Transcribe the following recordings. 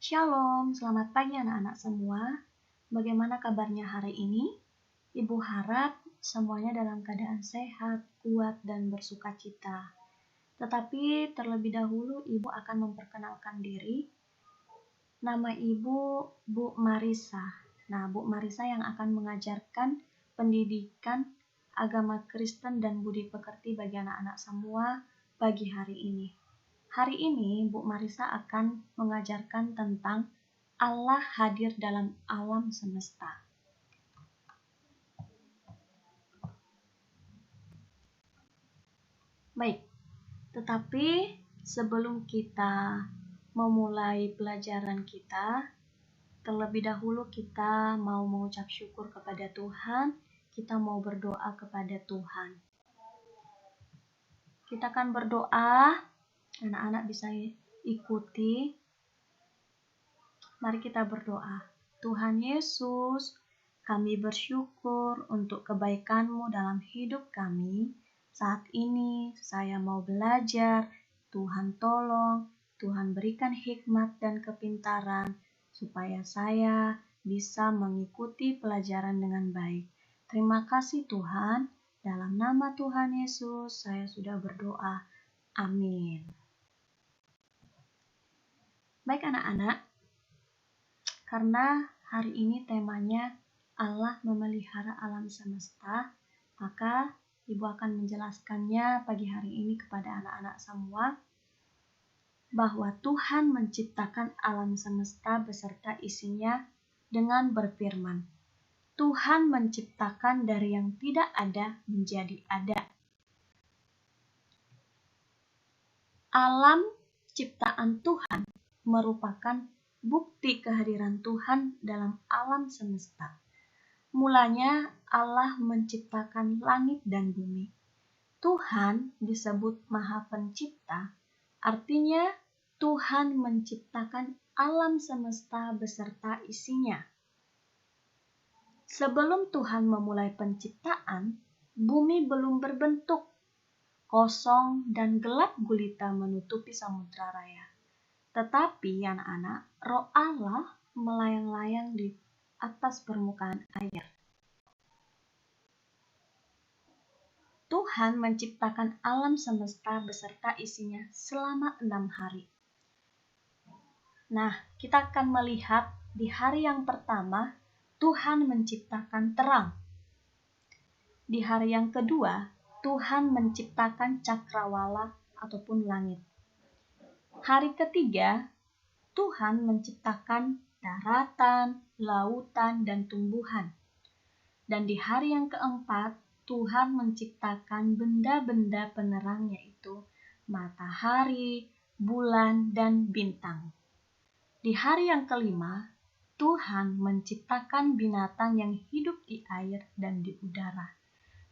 Shalom, selamat pagi anak-anak semua. Bagaimana kabarnya hari ini? Ibu harap semuanya dalam keadaan sehat, kuat, dan bersukacita. Tetapi terlebih dahulu Ibu akan memperkenalkan diri. Nama Ibu Bu Marisa. Nah, Bu Marisa yang akan mengajarkan pendidikan agama Kristen dan budi pekerti bagi anak-anak semua pagi hari ini. Hari ini Bu Marisa akan mengajarkan tentang Allah hadir dalam alam semesta. Baik, tetapi sebelum kita memulai pelajaran kita, terlebih dahulu kita mau mengucap syukur kepada Tuhan, kita mau berdoa kepada Tuhan. Kita akan berdoa, anak-anak bisa ikuti. Mari kita berdoa. Tuhan Yesus, kami bersyukur untuk kebaikan-Mu dalam hidup kami. Saat ini saya mau belajar, Tuhan tolong, Tuhan berikan hikmat dan kepintaran, supaya saya bisa mengikuti pelajaran dengan baik. Terima kasih Tuhan, dalam nama Tuhan Yesus saya sudah berdoa. Amin. Baik anak-anak, karena hari ini temanya Allah memelihara alam semesta, maka Ibu akan menjelaskannya pagi hari ini kepada anak-anak semua, bahwa Tuhan menciptakan alam semesta beserta isinya dengan berfirman, Tuhan menciptakan dari yang tidak ada menjadi ada. Alam ciptaan Tuhan merupakan bukti kehadiran Tuhan dalam alam semesta. Mulanya Allah menciptakan langit dan bumi. Tuhan disebut Maha Pencipta, artinya Tuhan menciptakan alam semesta beserta isinya. Sebelum Tuhan memulai penciptaan, bumi belum berbentuk, kosong dan gelap gulita menutupi samudra raya. Tetapi anak-anak, Roh Allah melayang-layang di atas permukaan air. Tuhan menciptakan alam semesta beserta isinya selama 6 hari. Nah, kita akan melihat di hari yang pertama, Tuhan menciptakan terang. Di hari yang kedua, Tuhan menciptakan cakrawala ataupun langit. Hari ketiga, Tuhan menciptakan daratan, lautan, dan tumbuhan. Dan di hari yang keempat, Tuhan menciptakan benda-benda penerang yaitu matahari, bulan, dan bintang. Di hari yang kelima, Tuhan menciptakan binatang yang hidup di air dan di udara.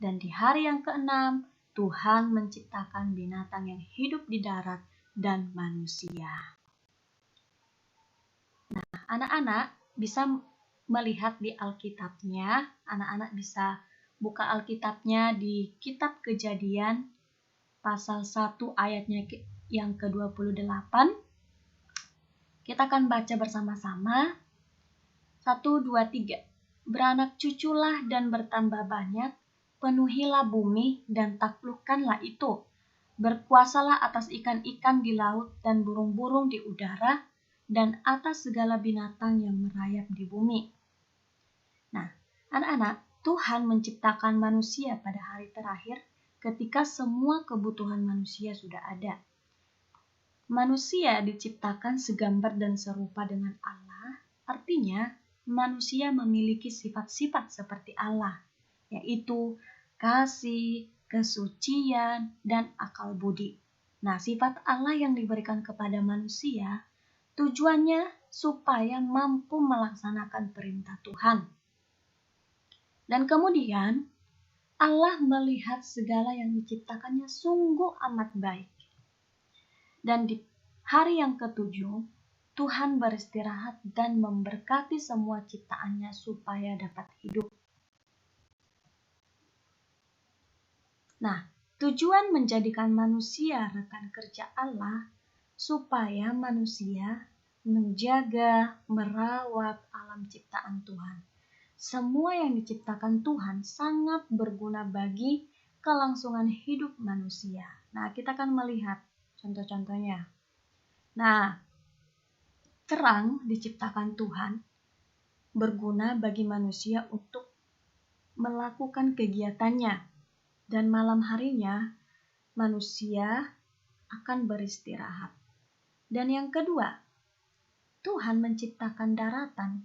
Dan di hari yang keenam, Tuhan menciptakan binatang yang hidup di darat dan manusia. Nah, anak-anak bisa melihat di Alkitabnya, anak-anak bisa buka Alkitabnya di Kitab Kejadian pasal 1 ayatnya yang ke-28. Kita akan baca bersama-sama. 1, 2, 3. Beranak cuculah dan bertambah banyak, penuhilah bumi dan taklukkanlah itu. Berkuasalah atas ikan-ikan di laut dan burung-burung di udara, dan atas segala binatang yang merayap di bumi. Nah, anak-anak, Tuhan menciptakan manusia pada hari terakhir ketika semua kebutuhan manusia sudah ada. Manusia diciptakan segambar dan serupa dengan Allah, artinya manusia memiliki sifat-sifat seperti Allah, yaitu kasih, kesucian, dan akal budi. Nah, sifat Allah yang diberikan kepada manusia tujuannya supaya mampu melaksanakan perintah Tuhan. Dan kemudian Allah melihat segala yang diciptakannya sungguh amat baik. Dan di hari yang ketujuh, Tuhan beristirahat dan memberkati semua ciptaannya supaya dapat hidup. Nah, tujuan menjadikan manusia rekan kerja Allah supaya manusia menjaga, merawat alam ciptaan Tuhan. Semua yang diciptakan Tuhan sangat berguna bagi kelangsungan hidup manusia. Nah, kita akan melihat contoh-contohnya. Nah, terang diciptakan Tuhan berguna bagi manusia untuk melakukan kegiatannya. Dan malam harinya manusia akan beristirahat. Dan yang kedua, Tuhan menciptakan daratan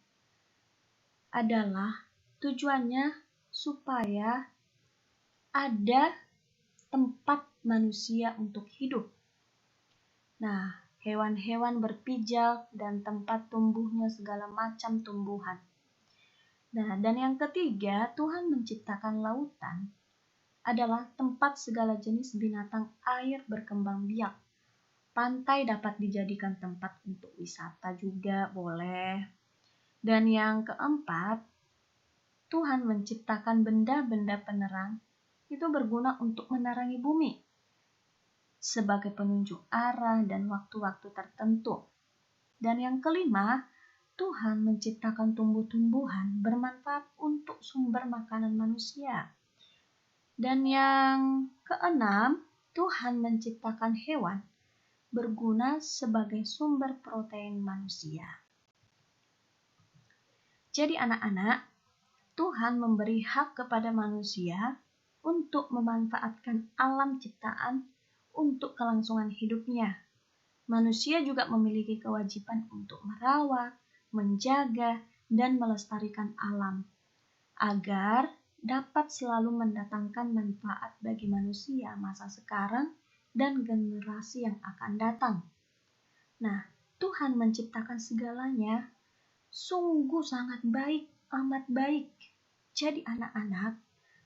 adalah tujuannya supaya ada tempat manusia untuk hidup. Nah, hewan-hewan berpijak dan tempat tumbuhnya segala macam tumbuhan. Nah, dan yang ketiga, Tuhan menciptakan lautan adalah tempat segala jenis binatang air berkembang biak. Pantai dapat dijadikan tempat untuk wisata juga boleh. Dan yang keempat, Tuhan menciptakan benda-benda penerang itu berguna untuk menerangi bumi sebagai penunjuk arah dan waktu-waktu tertentu. Dan yang kelima, Tuhan menciptakan tumbuh-tumbuhan bermanfaat untuk sumber makanan manusia. Dan yang keenam, Tuhan menciptakan hewan berguna sebagai sumber protein manusia. Jadi anak-anak, Tuhan memberi hak kepada manusia untuk memanfaatkan alam ciptaan untuk kelangsungan hidupnya. Manusia juga memiliki kewajiban untuk merawat, menjaga, dan melestarikan alam, agar dapat selalu mendatangkan manfaat bagi manusia masa sekarang dan generasi yang akan datang. Nah, Tuhan menciptakan segalanya sungguh sangat baik, amat baik. Jadi anak-anak,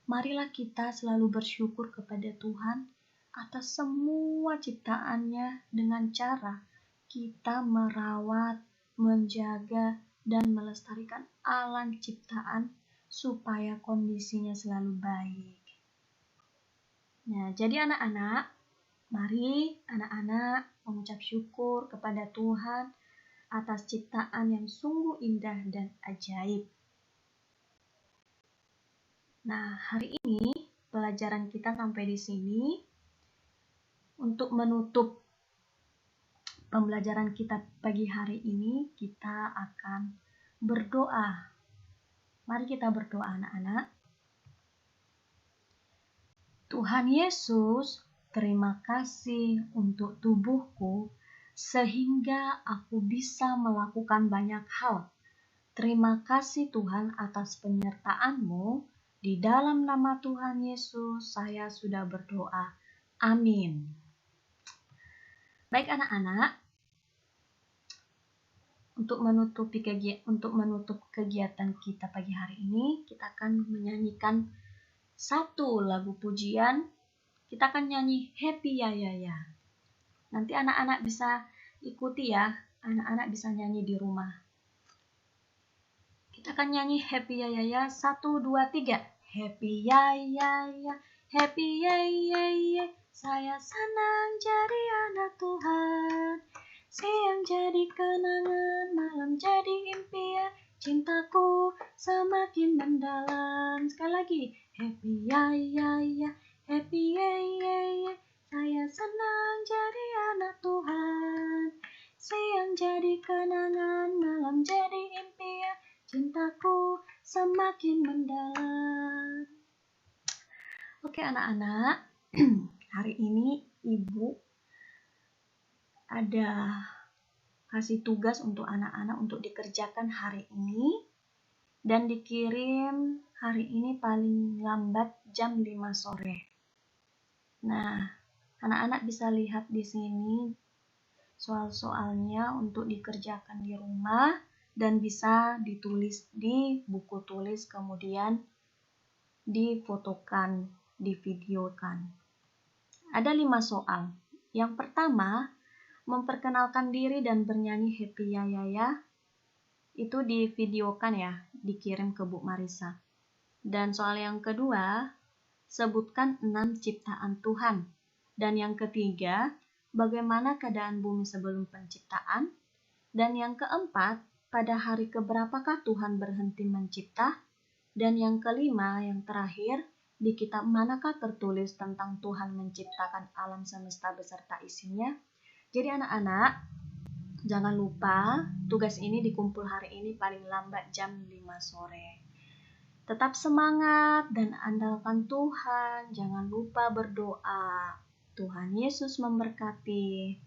marilah kita selalu bersyukur kepada Tuhan atas semua ciptaannya dengan cara kita merawat, menjaga, dan melestarikan alam ciptaan supaya kondisinya selalu baik. Nah, jadi anak-anak, mari anak-anak mengucap syukur kepada Tuhan atas ciptaan yang sungguh indah dan ajaib. Nah, hari ini pelajaran kita sampai di sini. Untuk menutup pembelajaran kita pagi hari ini, kita akan berdoa. Mari kita berdoa anak-anak. Tuhan Yesus, terima kasih untuk tubuhku sehingga aku bisa melakukan banyak hal. Terima kasih Tuhan atas penyertaan-Mu. Di dalam nama Tuhan Yesus saya sudah berdoa. Amin. Baik anak-anak, untuk menutup kegiatan kita pagi hari ini, kita akan menyanyikan satu lagu pujian. Kita akan nyanyi Happy Ya Ya Ya. Nanti anak-anak bisa ikuti ya, anak-anak bisa nyanyi di rumah. Kita akan nyanyi Happy Ya Ya Ya, 1, 2, 3. Happy Ya Ya Ya, Happy Ya Ya Ya, saya senang jadi anak Tuhan. Siang jadi kenangan, malam jadi impian, cintaku semakin mendalam. Sekali lagi, Happy Ya Ya Ya, Happy Ya Ya Ya, saya senang jadi anak Tuhan. Siang jadi kenangan, malam jadi impian, cintaku semakin mendalam. Oke anak-anak, hari ini Ibu ada kasih tugas untuk anak-anak untuk dikerjakan hari ini dan dikirim hari ini paling lambat jam 5 sore. Nah, anak-anak bisa lihat di sini soal-soalnya untuk dikerjakan di rumah dan bisa ditulis di buku tulis, kemudian difotokan, divideokan. Ada 5 soal. Yang pertama, memperkenalkan diri dan bernyanyi Happy Ya Ya Ya. Itu divideokan ya, dikirim ke Bu Marisa. Dan soal yang kedua, sebutkan 6 ciptaan Tuhan. Dan yang ketiga, bagaimana keadaan bumi sebelum penciptaan? Dan yang keempat, pada hari keberapakah Tuhan berhenti mencipta? Dan yang kelima, yang terakhir, di kitab manakah tertulis tentang Tuhan menciptakan alam semesta beserta isinya? Jadi anak-anak, jangan lupa tugas ini dikumpul hari ini paling lambat jam 5 sore. Tetap semangat dan andalkan Tuhan. Jangan lupa berdoa. Tuhan Yesus memberkati.